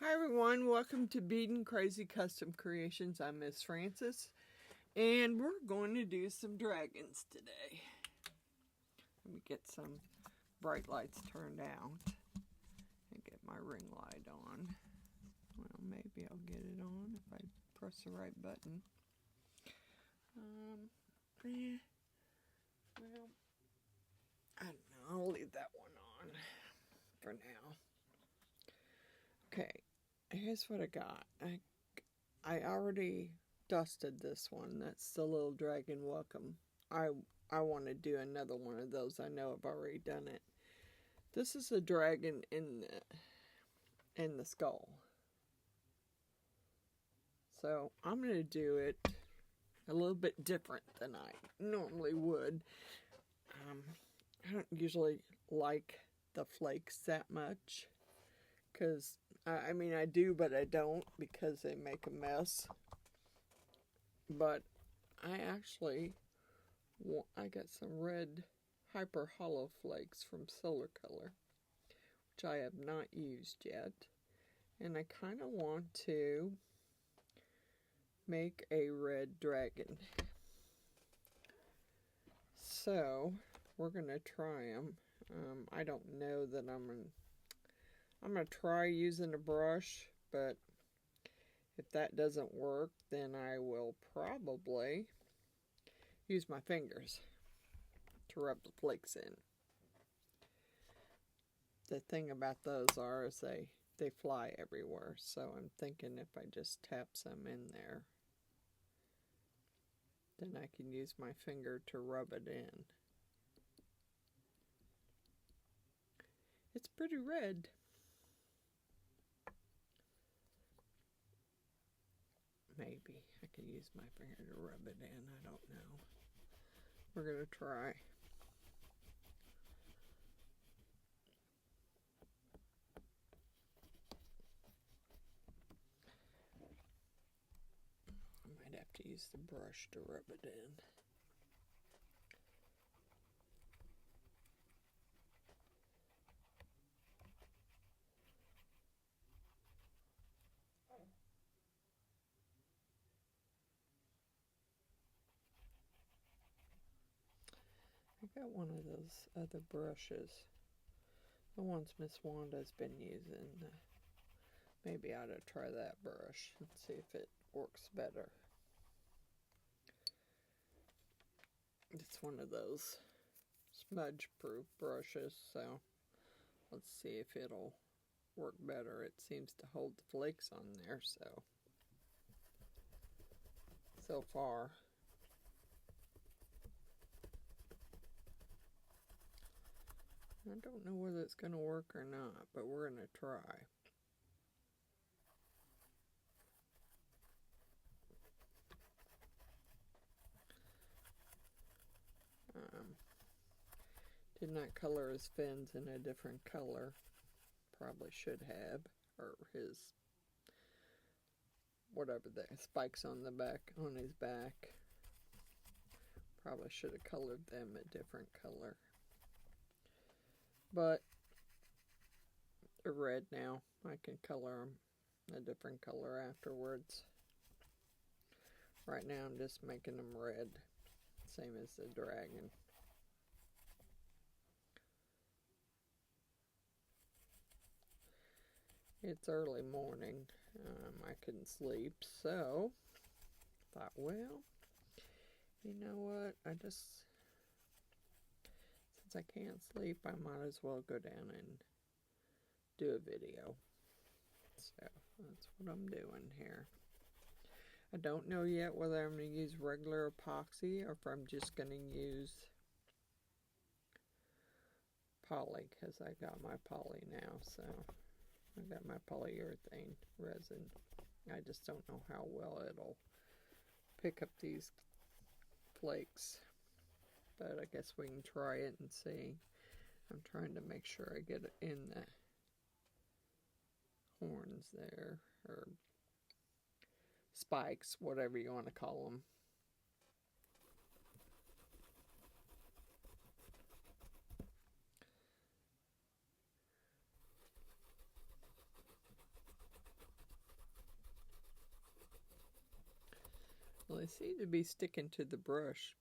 Hi everyone, welcome to Beaten Crazy Custom Creations. I'm Miss Frances, and we're going to do some dragons today. Let me get some bright lights turned out and get my ring light on. Well, maybe I'll get it on if I press the right button. Well, I don't know, I'll leave that one on for now. Okay, here's what I got. I already dusted this one. That's the little dragon welcome. I want to do another one of those. I know I've already done it. This is a dragon in the skull. So I'm going to do it a little bit different than I normally would. I don't usually like the flakes that much. Because, I mean, I do, but I don't because they make a mess. But I got some red Hyper Holo flakes from Solar Color, which I have not used yet. And I kind of want to make a red dragon. So, we're going to try them. I don't know that I'm going to try using a brush, but if that doesn't work, then I will probably use my fingers to rub the flakes in. The thing about those is they fly everywhere, so I'm thinking if I just tap some in there, then I can use my finger to rub it in. It's pretty red. Maybe I could use my finger to rub it in. I don't know. We're going to try. I might have to use the brush to rub it in. I got one of those other brushes. The ones Miss Wanda's been using. Maybe I ought to try that brush and see if it works better. It's one of those smudge-proof brushes, so let's see if it'll work better. It seems to hold the flakes on there, so far. I don't know whether it's going to work or not, but we're going to try. Did not color his fins in a different color. Probably should have. Or his, whatever the spikes on the back, on his back. Probably should have colored them a different color. But they're red now. I can color them a different color afterwards. Right now I'm just making them red. Same as the dragon. It's early morning. I couldn't sleep, so I thought, well, you know what? Since I can't sleep, I might as well go down and do a video. So that's what I'm doing here. I don't know yet whether I'm going to use regular epoxy or if I'm just going to use poly, because I got my poly now, so I got my polyurethane resin. I just don't know how well it'll pick up these flakes, but I guess we can try it and see. I'm trying to make sure I get it in the horns there, or spikes, whatever you want to call them. seem to be sticking to the brush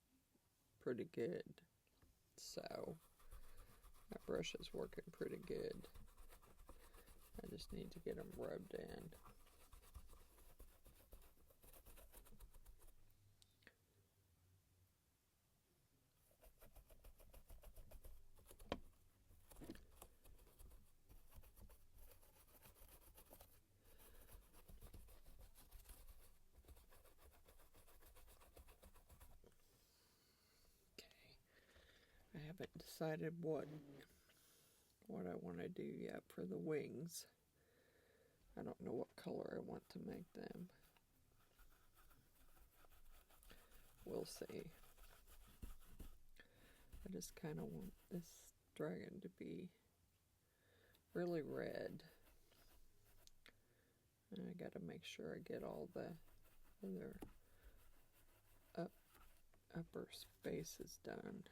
pretty good. So that brush is working pretty good. I just need to get them rubbed in. I haven't decided what I want to do yet for the wings. I don't know what color I want to make them. We'll see. I just kind of want this dragon to be really red. And I got to make sure I get all the other upper spaces done.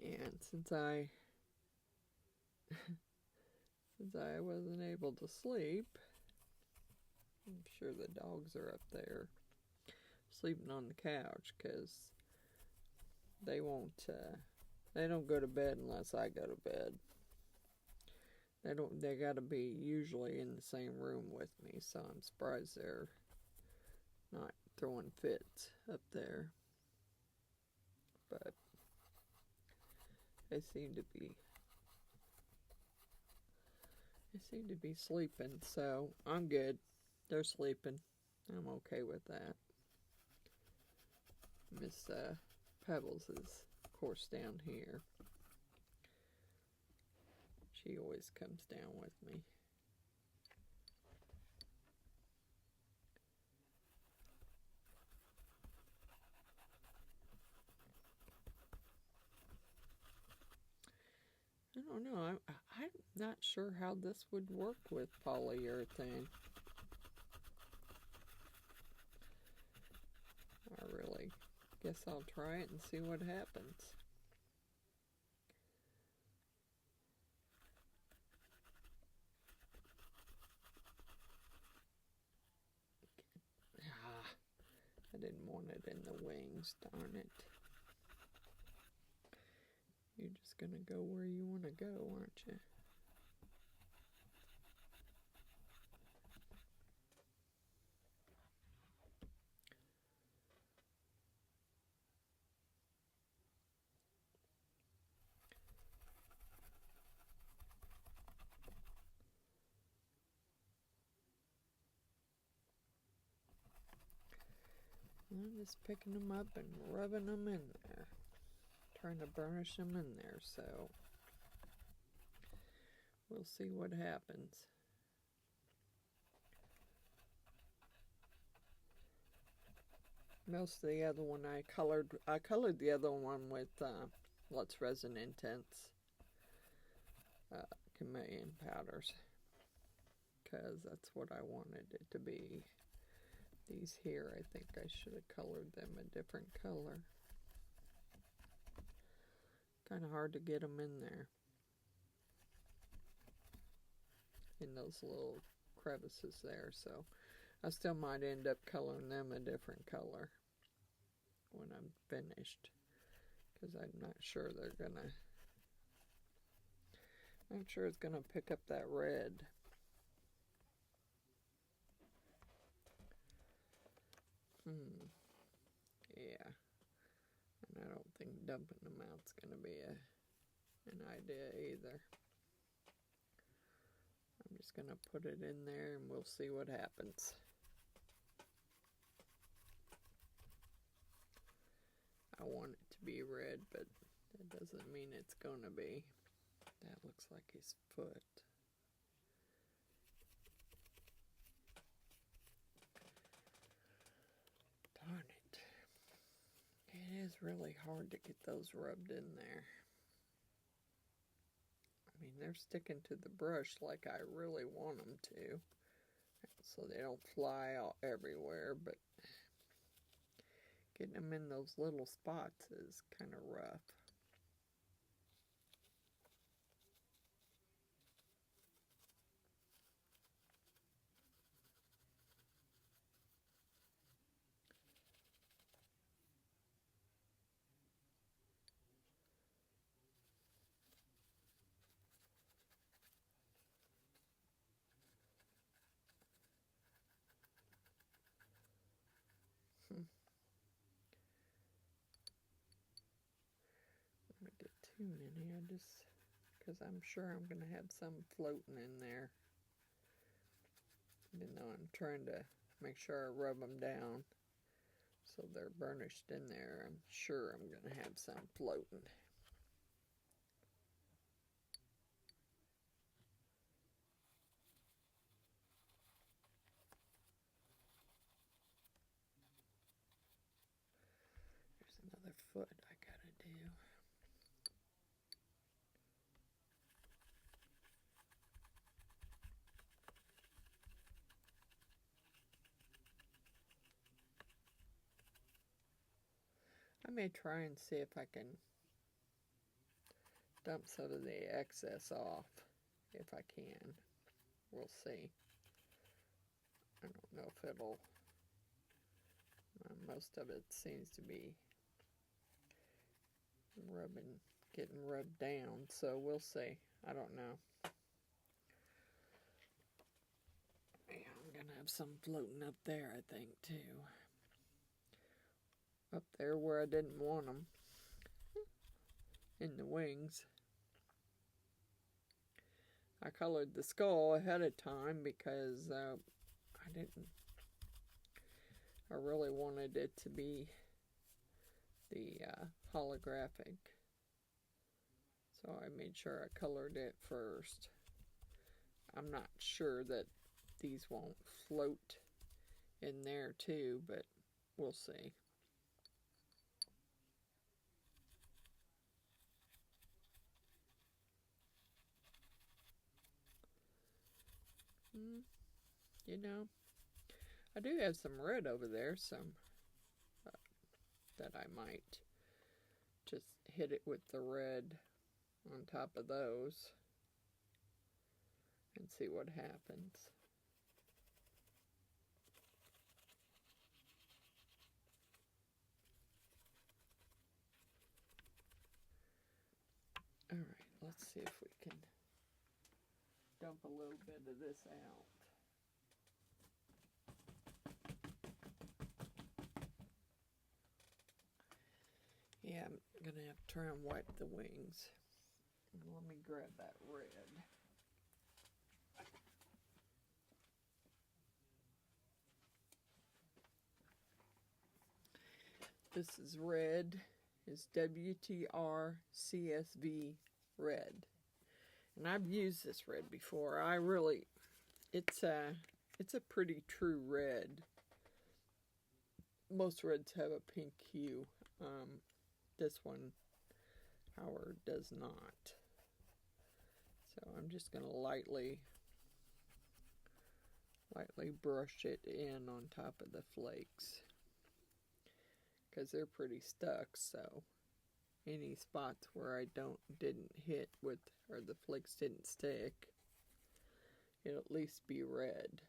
And since I wasn't able to sleep, I'm sure the dogs are up there sleeping on the couch because they don't go to bed unless I go to bed. They gotta be usually in the same room with me, so I'm surprised they're not throwing fits up there. But they seem to be sleeping, so I'm good. They're sleeping. I'm okay with that. Miss Pebbles is, of course, down here. She always comes down with me. I don't know. I'm not sure how this would work with polyurethane. I really guess I'll try it and see what happens. I didn't want it in the wings, darn it. You're just gonna go where you want to go, aren't you? I'm just picking them up and rubbing them in there. Trying to burnish them in there, so we'll see what happens. Most of the other one I colored the other one with Let's Resin Intense Chameleon powders, because that's what I wanted it to be. These here, I think I should have colored them a different color. Kind of hard to get them in there, in those little crevices there, so I still might end up coloring them a different color when I'm finished, because I'm not sure it's gonna pick up that red. Yeah, and I don't think dumping them out's gonna be an idea either. I'm just gonna put it in there and we'll see what happens. I want it to be red, but that doesn't mean it's gonna be. That looks like his foot. Darn it. It is really hard to get those rubbed in there. I mean, they're sticking to the brush like I really want them to, so they don't fly out everywhere, but Getting them in those little spots is kind of rough. Let me get two in here just because I'm sure I'm going to have some floating in there. Even though I'm trying to make sure I rub them down so they're burnished in there, I'm sure I'm going to have some floating. There's another foot I gotta do. I may try and see if I can dump some of the excess off, if I can. We'll see. I don't know if it'll, most of it seems to be getting rubbed down, so we'll see. I don't know. Yeah, I'm gonna have some floating up there, I think, too. Up there where I didn't want them, in the wings. I colored the skull ahead of time because I really wanted it to be the holographic. So I made sure I colored it first. I'm not sure that these won't float in there too, but we'll see. You know, I do have some red over there, some that I might just hit it with the red on top of those and see what happens. Alright, let's see if we can dump a little bit of this out. Yeah, I'm going to have to try and wipe the wings. Let me grab that red. This is red. It's Wtrcsv red. And I've used this red before. It's a pretty true red. Most reds have a pink hue. This one, however, does not. So I'm just going to lightly brush it in on top of the flakes, because they're pretty stuck. So any spots where I didn't hit with, or the flakes didn't stick, it'll at least be red.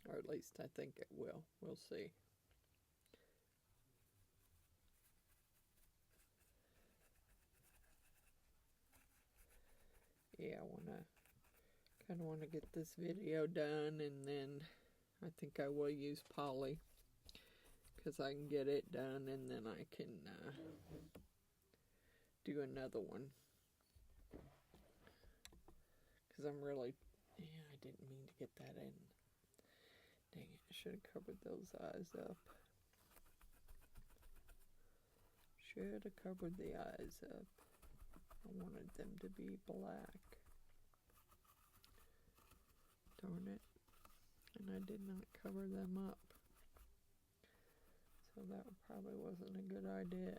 Or at least I think it will. We'll see. Yeah, I kind of want to get this video done, and then I think I will use poly, because I can get it done, and then I can do another one. Because I'm really, yeah, I didn't mean to get that in. Dang it, I should have covered those eyes up. Should have covered the eyes up. I wanted them to be black. Darn it. And I did not cover them up. So that probably wasn't a good idea.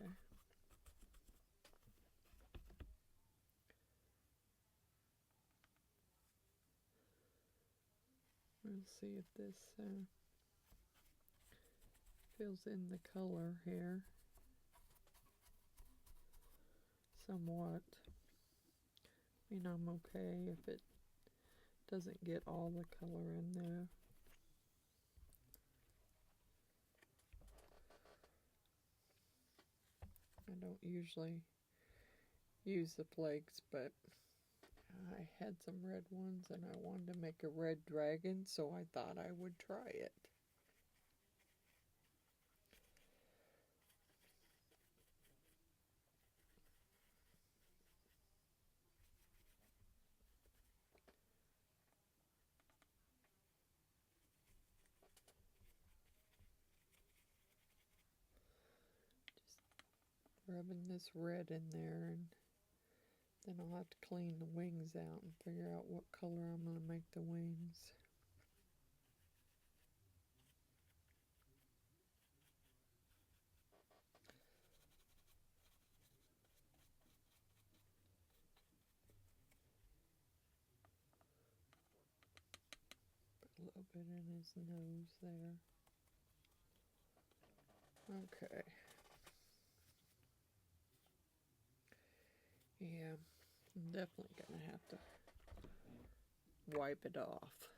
We'll see if this fills in the color here somewhat. I mean, I'm okay if it doesn't get all the color in there. I don't usually use the flakes, but I had some red ones and I wanted to make a red dragon, so I thought I would try it. Just rubbing this red in there, and then I'll have to clean the wings out and figure out what color I'm going to make the wings. Put a little bit in his nose there. Okay. Yeah, I'm definitely going to have to wipe it off.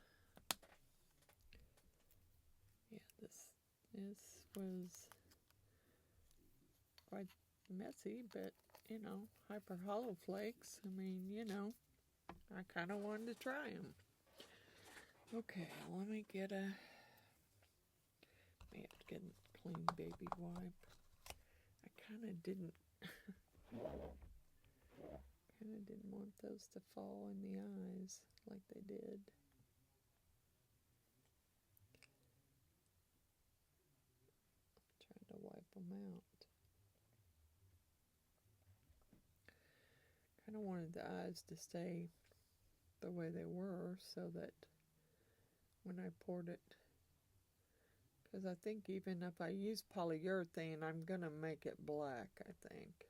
Yeah, this was quite messy, but, you know, Hyper Holo Flakes, I mean, you know, I kind of wanted to try them. Okay, let me get a, I have to get a clean baby wipe. I kind of didn't want those to fall in the eyes like they did. Trying to wipe them out. Kind of wanted the eyes to stay the way they were so that when I poured it, because I think even if I use polyurethane, I'm going to make it black, I think.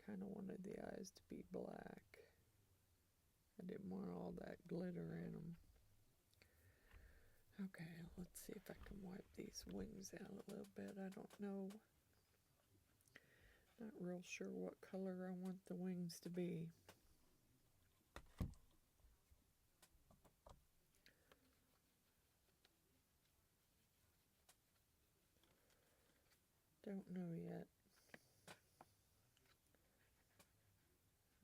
I kind of wanted the eyes to be black. I didn't want all that glitter in them. Okay, let's see if I can wipe these wings out a little bit. I don't know. Not real sure what color I want the wings to be. Don't know yet.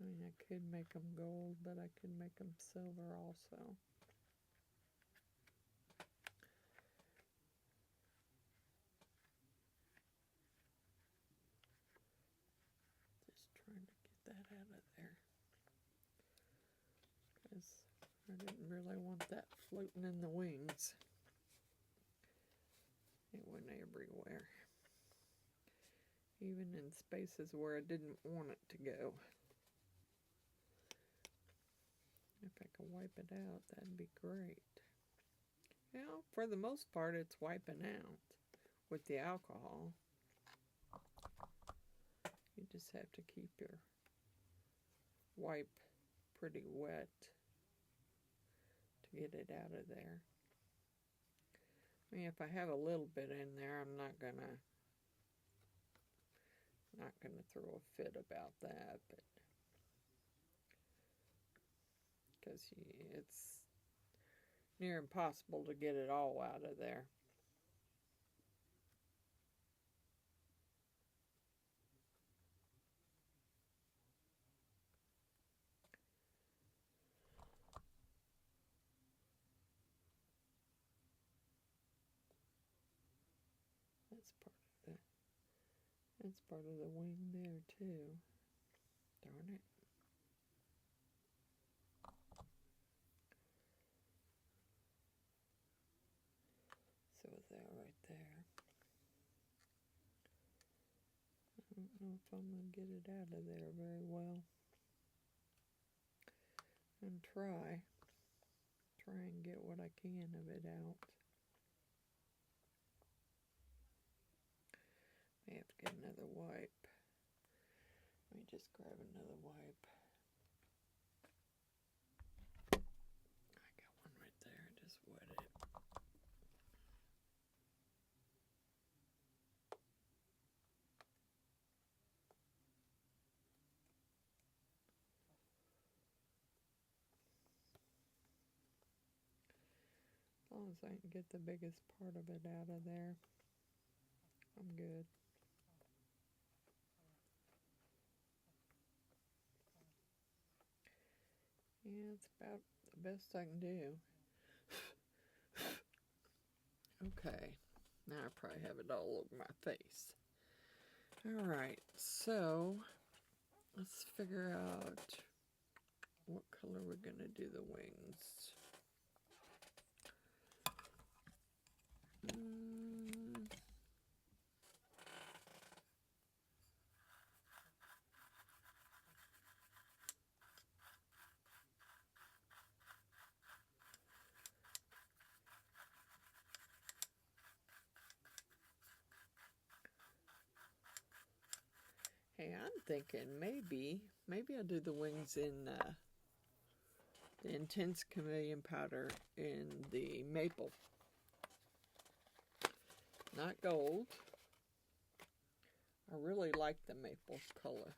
I mean, I could make them gold, but I could make them silver also. Just trying to get that out of there, because I didn't really want that floating in the wings. It went everywhere, even in spaces where I didn't want it to go. If I could wipe it out, that'd be great. You know, for the most part, it's wiping out with the alcohol. You just have to keep your wipe pretty wet to get it out of there. I mean, if I have a little bit in there, I'm not gonna throw a fit about that, but because it's near impossible to get it all out of there. That's part of the wing there too. Darn it. So is that right there. I don't know if I'm going to get it out of there very well. And try and get what I can of it out. May have to get another wipe. Let me just grab another wipe. long as I can get the biggest part of it out of there, I'm good. Yeah, it's about the best I can do. Okay, now I probably have it all over my face. Alright, so let's figure out what color we're going to do the wings. Hey, I'm thinking maybe I'll do the wings in the intense chameleon powder in the maple. Not gold. I really like the maple color.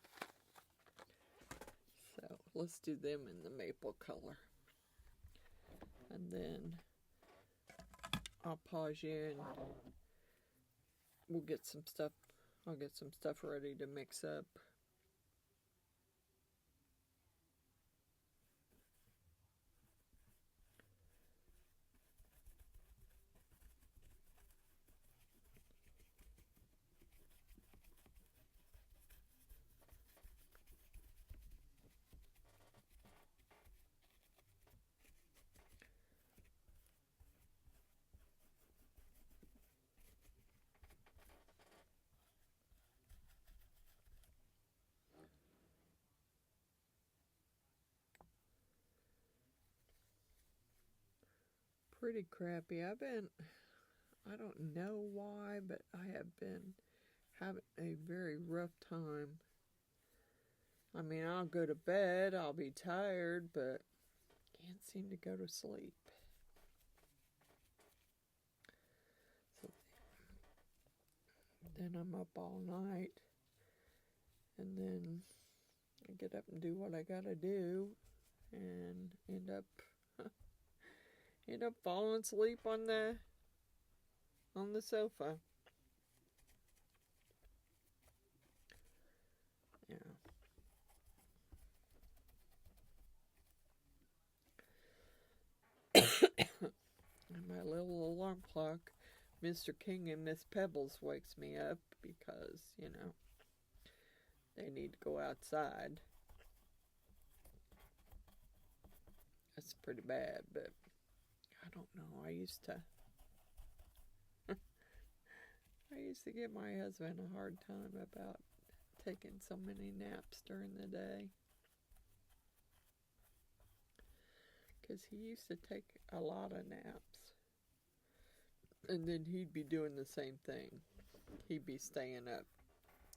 So let's do them in the maple color. And then I'll pause you and we'll get some stuff. I'll get some stuff ready to mix up. Pretty crappy. I don't know why, but I have been having a very rough time. I mean, I'll go to bed, I'll be tired, but can't seem to go to sleep. So then I'm up all night, and then I get up and do what I gotta do, and end up falling asleep on the sofa. Yeah. And my little alarm clock, Mr. King and Miss Pebbles, wakes me up because, you know, they need to go outside. That's pretty bad, but I don't know. I used to give my husband a hard time about taking so many naps during the day. Because he used to take a lot of naps. And then he'd be doing the same thing. He'd be staying up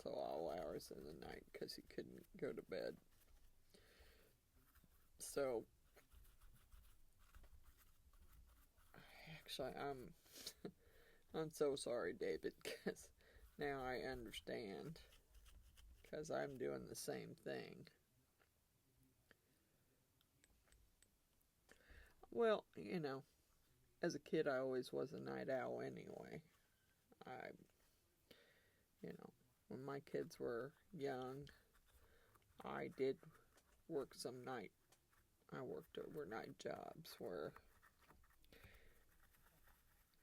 till all hours of the night because he couldn't go to bed. So, actually, I'm so sorry, David, because now I understand. Because I'm doing the same thing. Well, you know, as a kid, I always was a night owl anyway. You know, when my kids were young, I did work some night. I worked overnight jobs where,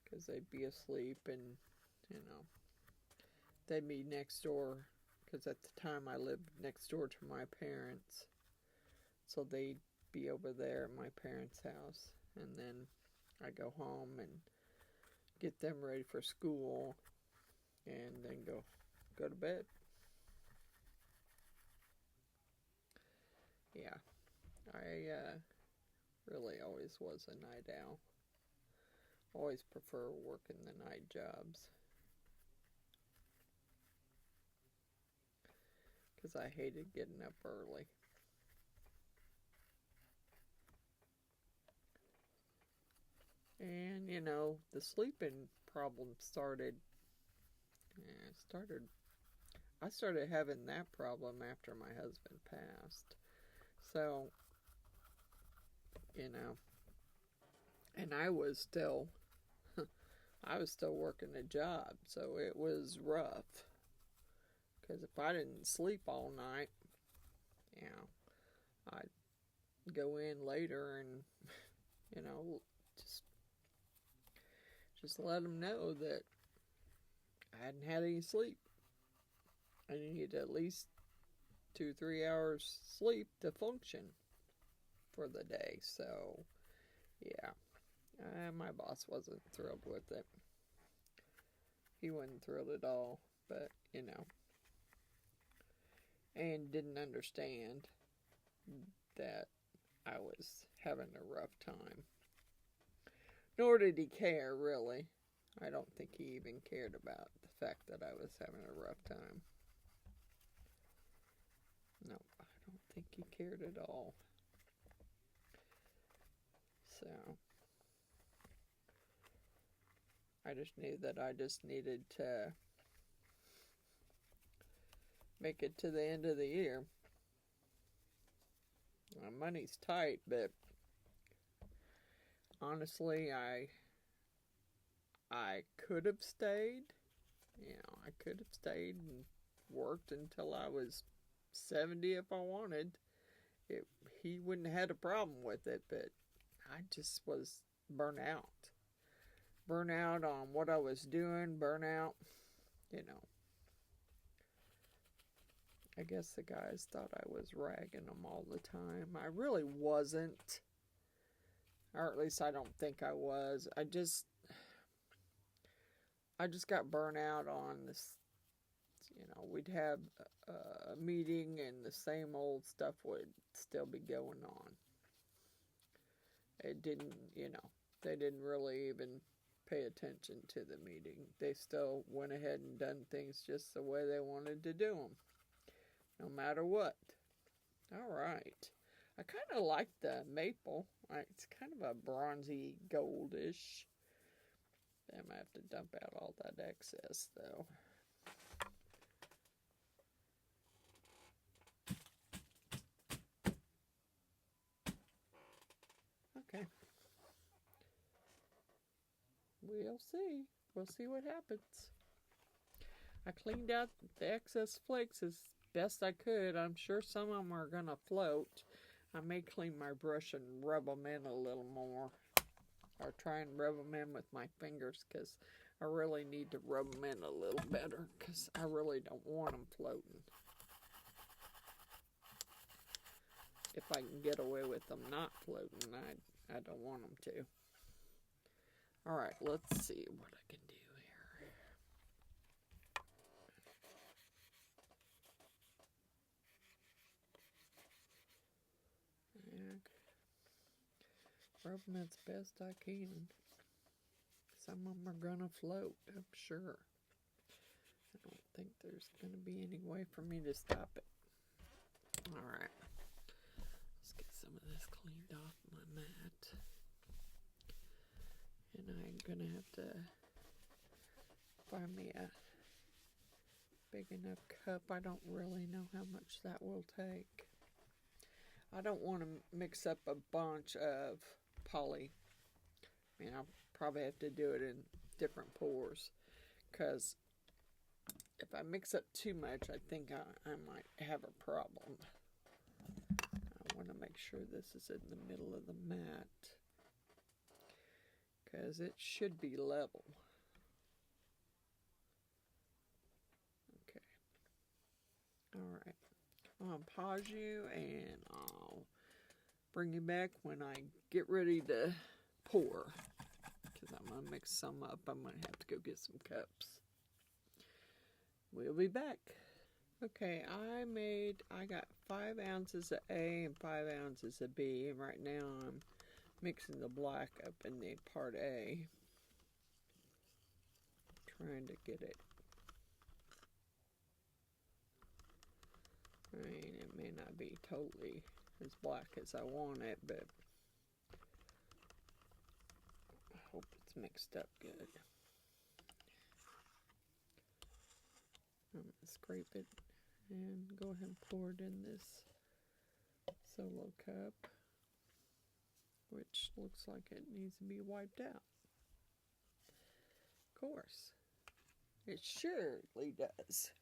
because they'd be asleep and, you know, they'd be next door, because at the time I lived next door to my parents. So they'd be over there at my parents' house, and then I go home and get them ready for school, and then go to bed. Yeah, I really always was a night owl. Always prefer working the night jobs. Because I hated getting up early. And, you know, the sleeping problem started. I started having that problem after my husband passed. So, you know, And I was still working a job, so it was rough. Because if I didn't sleep all night, you know, I'd go in later and, you know, just let them know that I hadn't had any sleep. I needed at least 2-3 hours sleep to function for the day. So, yeah, my boss wasn't thrilled with it. He wasn't thrilled at all, but, you know, and didn't understand that I was having a rough time. Nor did he care, really. I don't think he even cared about the fact that I was having a rough time. No, I don't think he cared at all. So, I just knew that I just needed to make it to the end of the year. My money's tight, but honestly, I could have stayed. You know, I could have stayed and worked until I was 70 if I wanted. He wouldn't have had a problem with it, but I just was burnt out. Burnt out on what I was doing, burnt out, you know. I guess the guys thought I was ragging them all the time. I really wasn't. Or at least I don't think I was. I just got burnt out on this. You know, we'd have a meeting and the same old stuff would still be going on. It didn't, you know, they didn't really even pay attention to the meeting. They still went ahead and done things just the way they wanted to do them. No matter what. Alright. I kind of like the maple. It's kind of a bronzy goldish. I might have to dump out all that excess though. Okay. We'll see. We'll see what happens. I cleaned out the excess flakes as best I could. I'm sure some of them are going to float. I may clean my brush and rub them in a little more. Or try and rub them in with my fingers because I really need to rub them in a little better because I really don't want them floating. If I can get away with them not floating, I don't want them to. Alright, let's see what I can do here. Rub them as best I can. Some of them are going to float, I'm sure. I don't think there's going to be any way for me to stop it. Alright. Let's get some of this cleaned off my mat. And I'm going to have to find me a big enough cup. I don't really know how much that will take. I don't want to mix up a bunch of poly. I mean, I'll probably have to do it in different pours. Because if I mix up too much, I think I might have a problem. I want to make sure this is in the middle of the mat. Because it should be level. Okay. Alright. I'll pause you and I'll bring you back when I get ready to pour. Because I'm going to mix some up. I'm going to have to go get some cups. We'll be back. Okay, I got 5 ounces of A and 5 ounces of B. And right now I'm mixing the black up in the part A. Trying to get it. I mean, it may not be totally as black as I want it, but I hope it's mixed up good. I'm going to scrape it and go ahead and pour it in this solo cup. which looks like it needs to be wiped out. Of course, it surely does.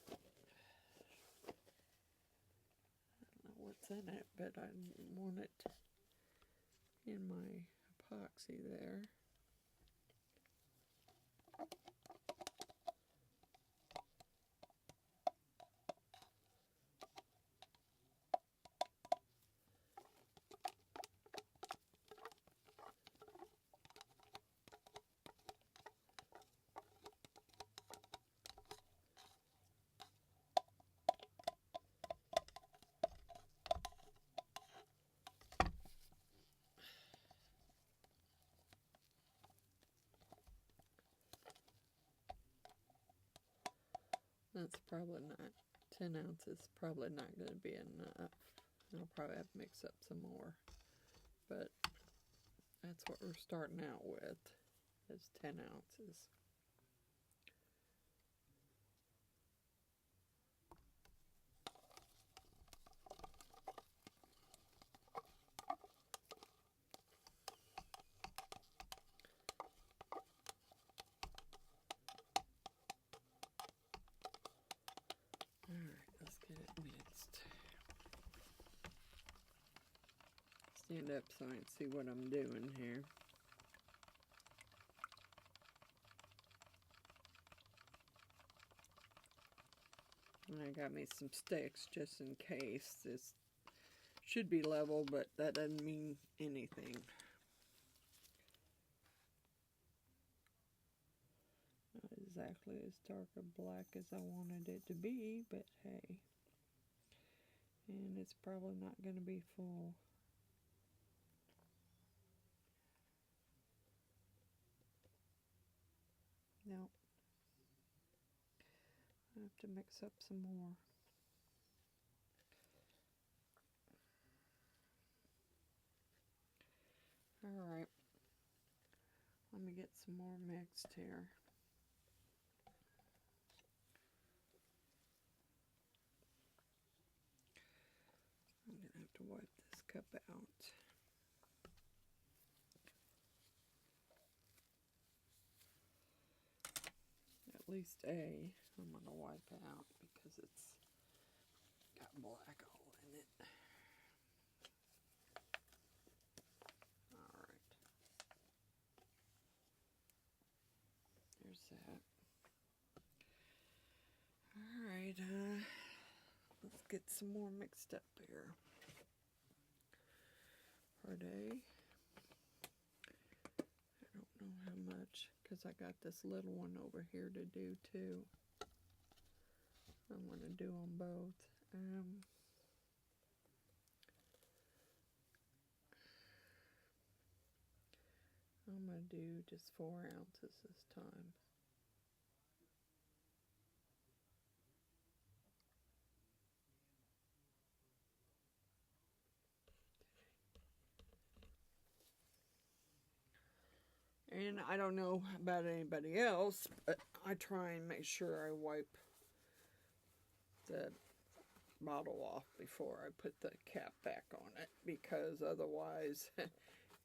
I don't know what's in it, but I want it in my epoxy there. That's probably not, 10 ounces, probably not going to be enough. I'll probably have to mix up some more. But that's what we're starting out with, is 10 ounces. Stand up so I can see what I'm doing here. And I got me some sticks just in case. This should be level, but that doesn't mean anything. Not exactly as dark a black as I wanted it to be, but hey. And it's probably not going to be full. No. I have to mix up some more. Alright. Let me get some more mixed here. I'm going to have to wipe this cup out. At least I'm going to wipe out because it's got black all in it. Alright. There's that. Alright, let's get some more mixed up here. Per day. I don't know how much, because I got this little one over here to do too. I'm going to do them both. I'm going to do just 4 ounces this time. And I don't know about anybody else, but I try and make sure I wipe the bottle off before I put the cap back on it, because otherwise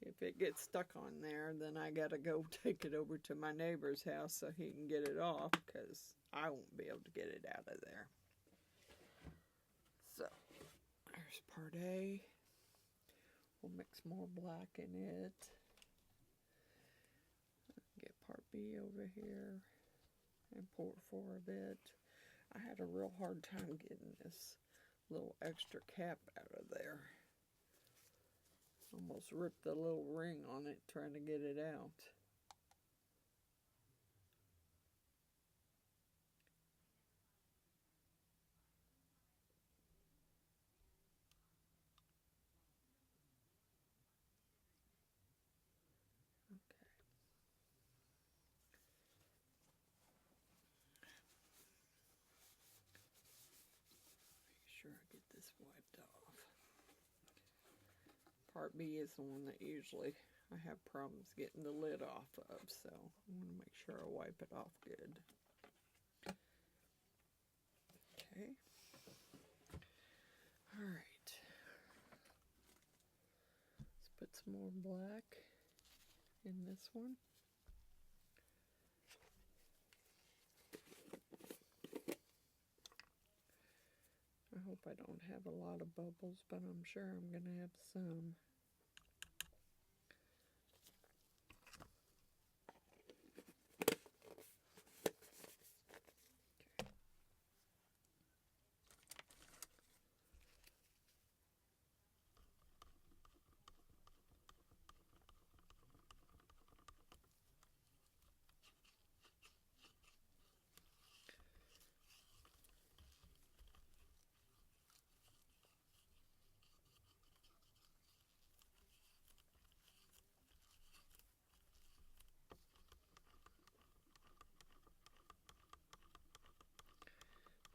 if it gets stuck on there, then I gotta go take it over to my neighbor's house so he can get it off, because I won't be able to get it out of there. So there's part A. We'll mix more black in it. Get part B over here and pour for a bit. I had a real hard time getting this little extra cap out of there. Almost ripped the little ring on it trying to get it out. Sure I get this wiped off. Part B is the one that usually I have problems getting the lid off of, so I'm going to make sure I wipe it off good. Okay. Alright, some more black in this one. I hope I don't have a lot of bubbles, but I'm sure I'm going to have some.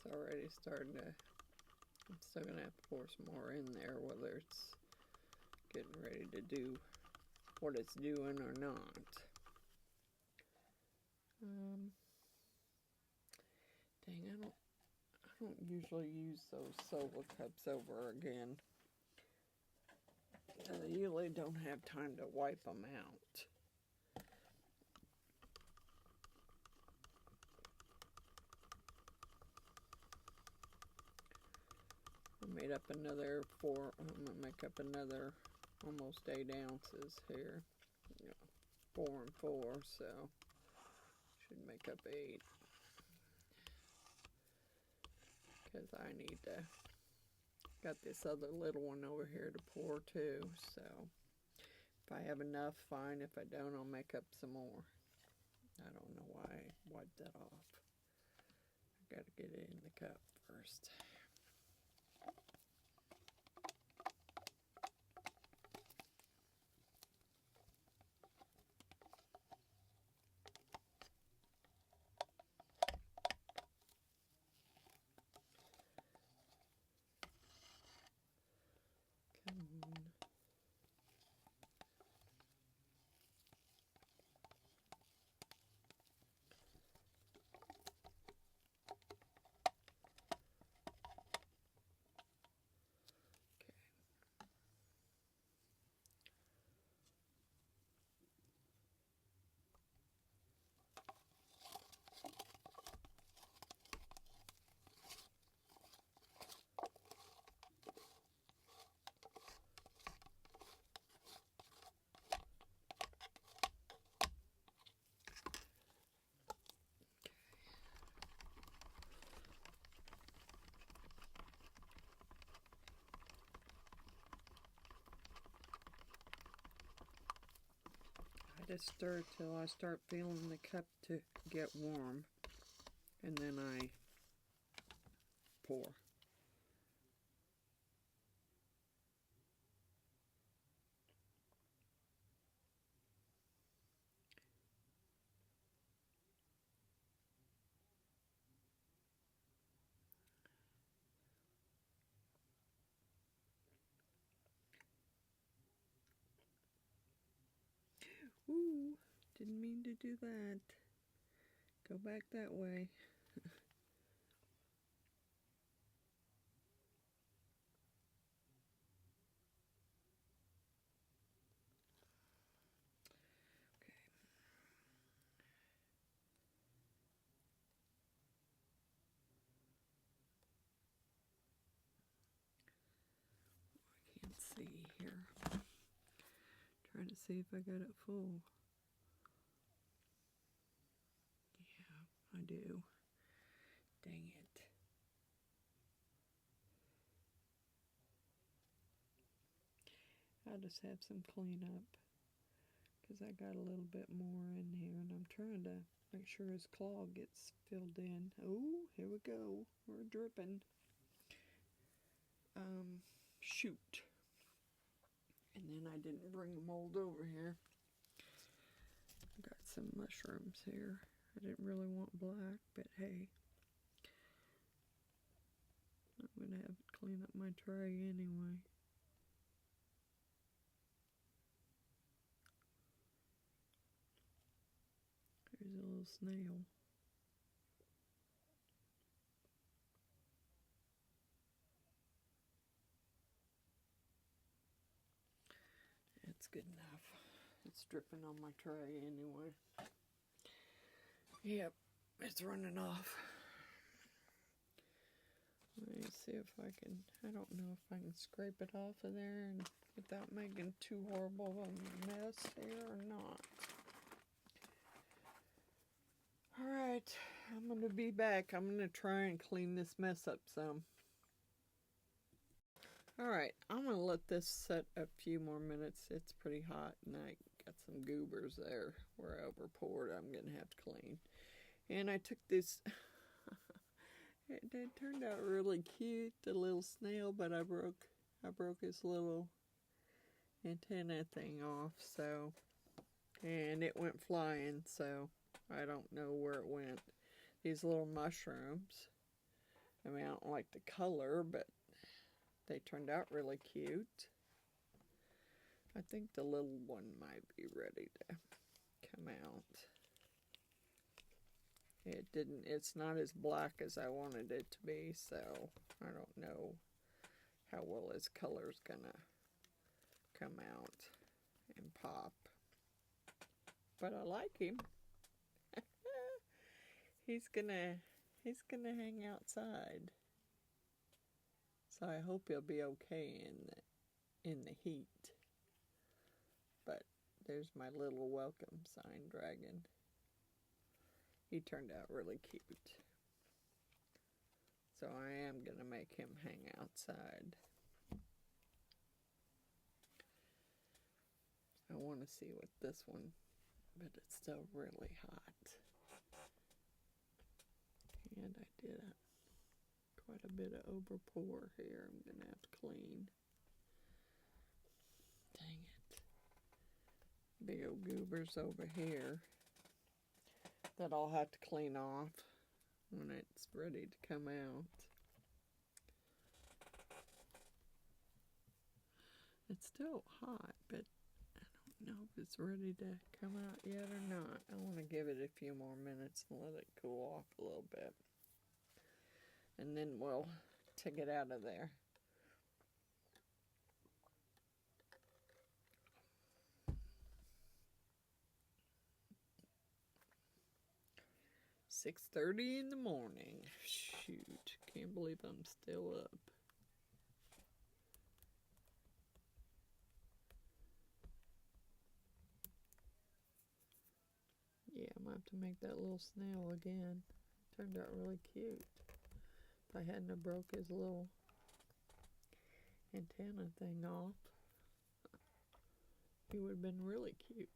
It's already starting to, I'm still going to have to pour some more in there, whether it's getting ready to do what it's doing or not. Dang, I don't usually use those silver cups over again. I usually don't have time to wipe them out. I made up another I'm gonna make up another almost 8 ounces here. Yeah, 4 and 4, so should make up 8. Because I need to, got this other little one over here to pour too, so if I have enough, fine. If I don't, I'll make up some more. I don't know why I wiped that off. I gotta get it in the cup first. I just stir till I start feeling the cup to get warm, and then I pour. Ooh, didn't mean to do that. Go back that way. I can't see here. Trying to see if I got it full. Yeah, I do. Dang it. I'll just have some cleanup because I got a little bit more in here, and I'm trying to make sure his claw gets filled in. Oh, here we go. We're dripping. Shoot. And then I didn't bring the mold over here. Got some mushrooms here. I didn't really want black, but hey. I'm going to have to clean up my tray anyway. There's a little snail. That's good It's dripping on my tray anyway. Yep, it's running off. Let me see if I can, I don't know if I can scrape it off of there and without making too horrible a mess here or not. Alright, I'm going to be back. I'm going to try and clean this mess up some. Alright, I'm going to let this set a few more minutes. It's pretty hot and I got some goobers there where I over poured. I'm going to have to clean. And I took this, it turned out really cute, the little snail, but I broke his little antenna thing off, so, and it went flying, so I don't know where it went. These little mushrooms, I mean, I don't like the color, but they turned out really cute. I think the little one might be ready to come out. It's not as black as I wanted it to be, so I don't know how well his color's gonna come out and pop. But I like him. He's gonna hang outside. So I hope he'll be okay in the heat. But there's my little welcome sign dragon. He turned out really cute. So I am going to make him hang outside. I want to see what this one, but it's still really hot. And I did quite a bit of over pour here. I'm going to have to clean. Dang it. Big old goobers over here that I'll have to clean off when it's ready to come out. It's still hot, but I don't know if it's ready to come out yet or not. I want to give it a few more minutes and let it cool off a little bit. And then we'll take it out of there. "6:30 in the morning. Shoot, can't believe I'm still up. Yeah, I'm gonna have to make that little snail again. Turned out really cute. If I hadn't have broke his little antenna thing off, he would have been really cute.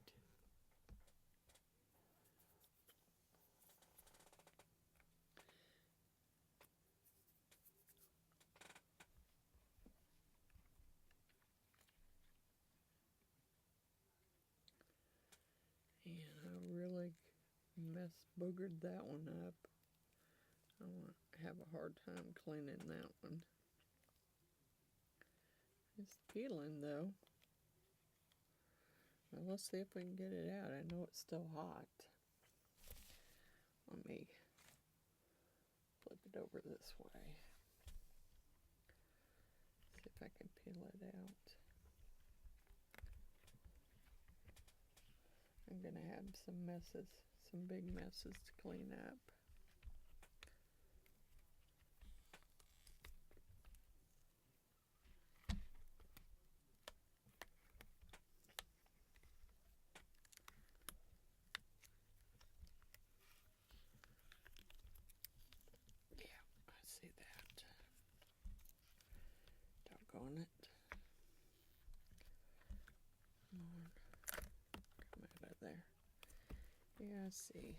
Boogered that one up. I won't have a hard time cleaning that one. It's peeling though. Well, let's see if we can get it out. I know it's still hot. Let me flip it over this way. See if I can peel it out. I'm gonna have some messes. Some big messes to clean up. Yeah, I see that. Doggone it. Come on. Come out of there. Yeah, I see.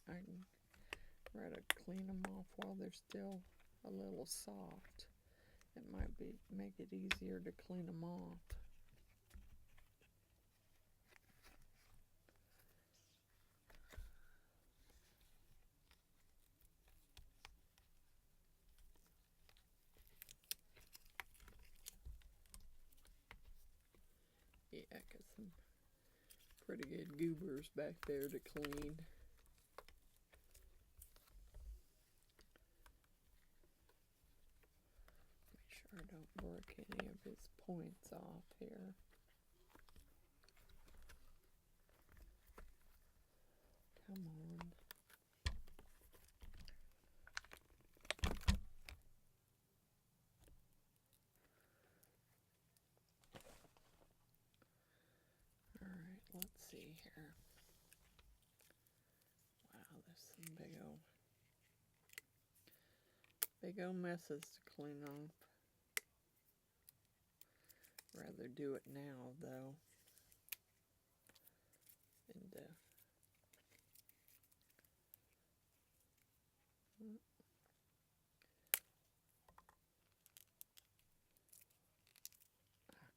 I can try to clean them off while they're still a little soft. It might make it easier to clean them off. Yeah, I got some pretty good goobers back there to clean. Make sure I don't work any of his points off here. come on. Alright, let's see here. Wow, there's some big old messes to clean off. Rather do it now, though. And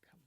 come on.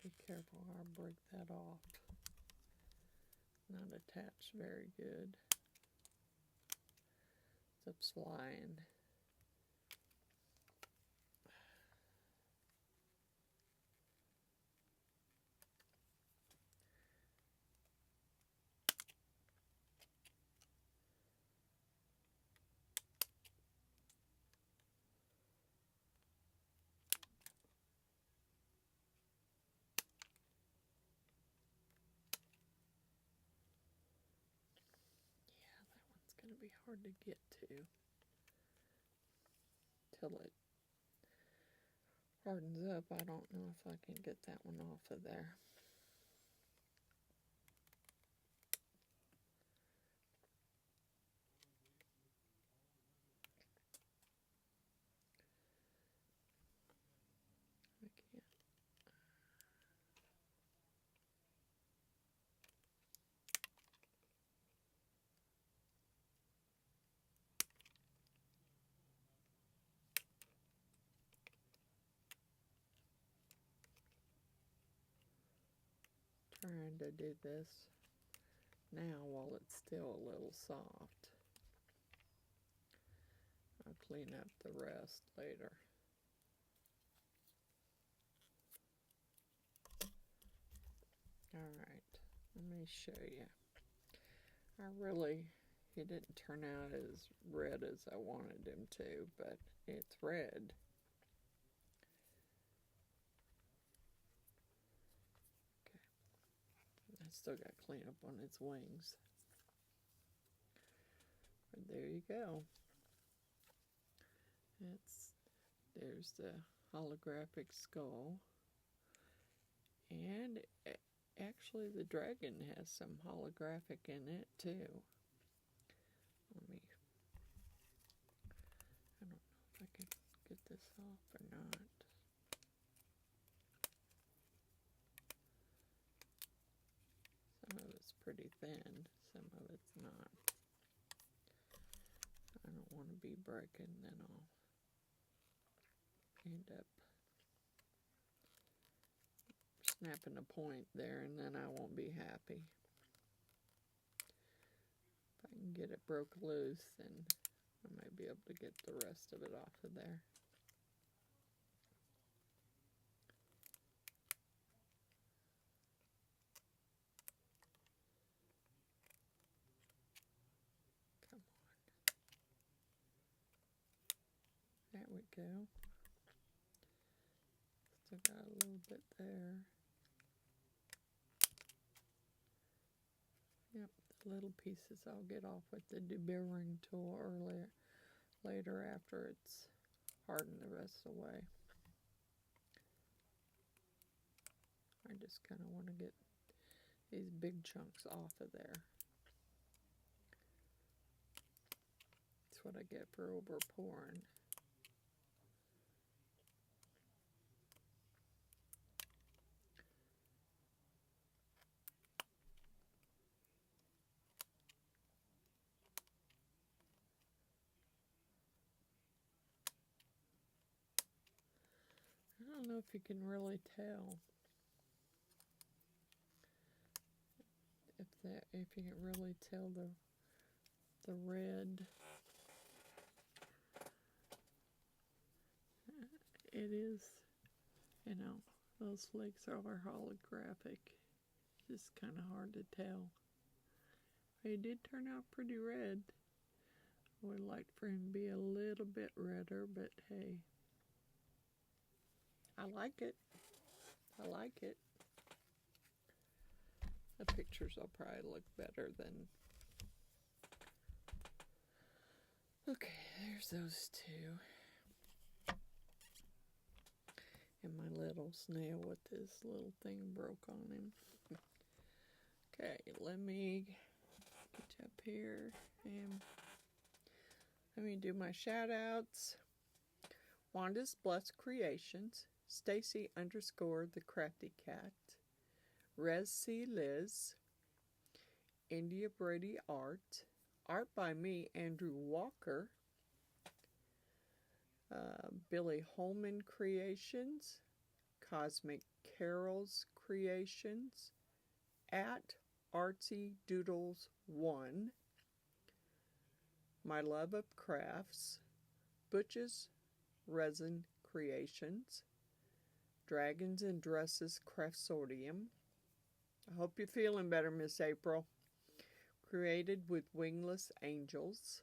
Be careful, I'll break that off. Not attached very good. It's flying. Going to be hard to get to till it hardens up. I don't know if I can get that one off of there. I can't. Trying to do this now while it's still a little soft. I'll clean up the rest later. Alright, let me show you. He didn't turn out as red as I wanted him to, but it's red. I still got cleanup on its wings. But there you go. There's the holographic skull. And actually the dragon has some holographic in it too. I don't know if I can get this off or not. Some of it's pretty thin, some of it's not. I don't want to be breaking, then I'll end up snapping a point there, and then I won't be happy. If I can get it broke loose, then I might be able to get the rest of it off of there. Come on. There we go. Still got a little bit there. Yep, the little pieces I'll get off with the deburring tool later after it's hardened the rest away. I just kind of want to get these big chunks off of there. That's what I get for over pouring. I don't know if you can really tell. that, if you can really tell the red. It is, you know, those flakes are holographic. Just kind of hard to tell. They did turn out pretty red. I would like for him to be a little bit redder, but hey, I like it. I like it. The pictures will probably look better than... Okay, there's those two. And my little snail with this little thing broke on him. Okay, let me get you up here and let me do my shout outs. Wanda's Blessed Creations, Stacy _ the Crafty Cat, Res Liz, India Brady Art, art by me, Andrew Walker, Billy Holman Creations, Cosmic Carols Creations, at Artsy Doodles 1, My Love of Crafts, Butch's Resin Creations, Dragons and Dresses Craftsorium. I hope you're feeling better, Miss April. Created with Wingless Angels,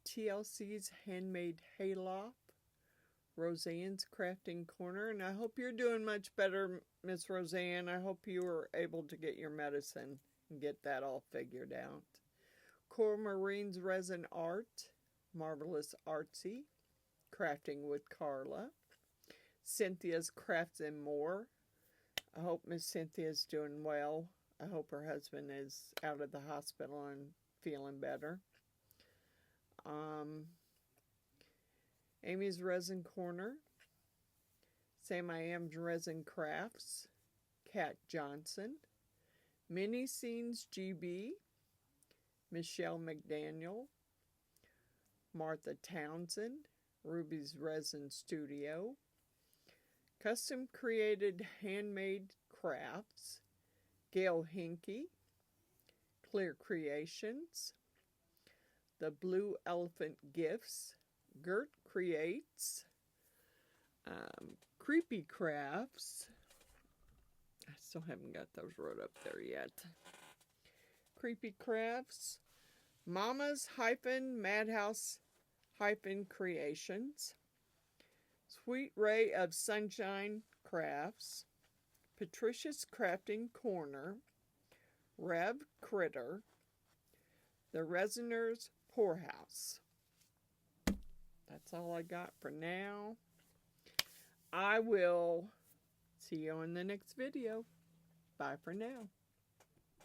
TLC's Handmade Hayloft, Roseanne's Crafting Corner, and I hope you're doing much better, Miss Roseanne. I hope you were able to get your medicine and get that all figured out. Cora Marine's Resin Art, Marvelous Artsy, Crafting with Carla, Cynthia's Crafts and More. I hope Miss Cynthia's doing well. I hope her husband is out of the hospital and feeling better. Amy's Resin Corner, Sam I Am's Resin Crafts, Kat Johnson, Mini Scenes GB, Michelle McDaniel, Martha Townsend, Ruby's Resin Studio, Custom Created Handmade Crafts, Gail Hinky, Clear Creations, The Blue Elephant Gifts, Gert Creates, Creepy Crafts. I still haven't got those wrote up there yet. Creepy Crafts, Mama's Madhouse Creations, Sweet Ray of Sunshine Crafts, Patricia's Crafting Corner, Rev Critter, The Resiner's Poorhouse. That's all I got for now. I will see you in the next video. Bye for now.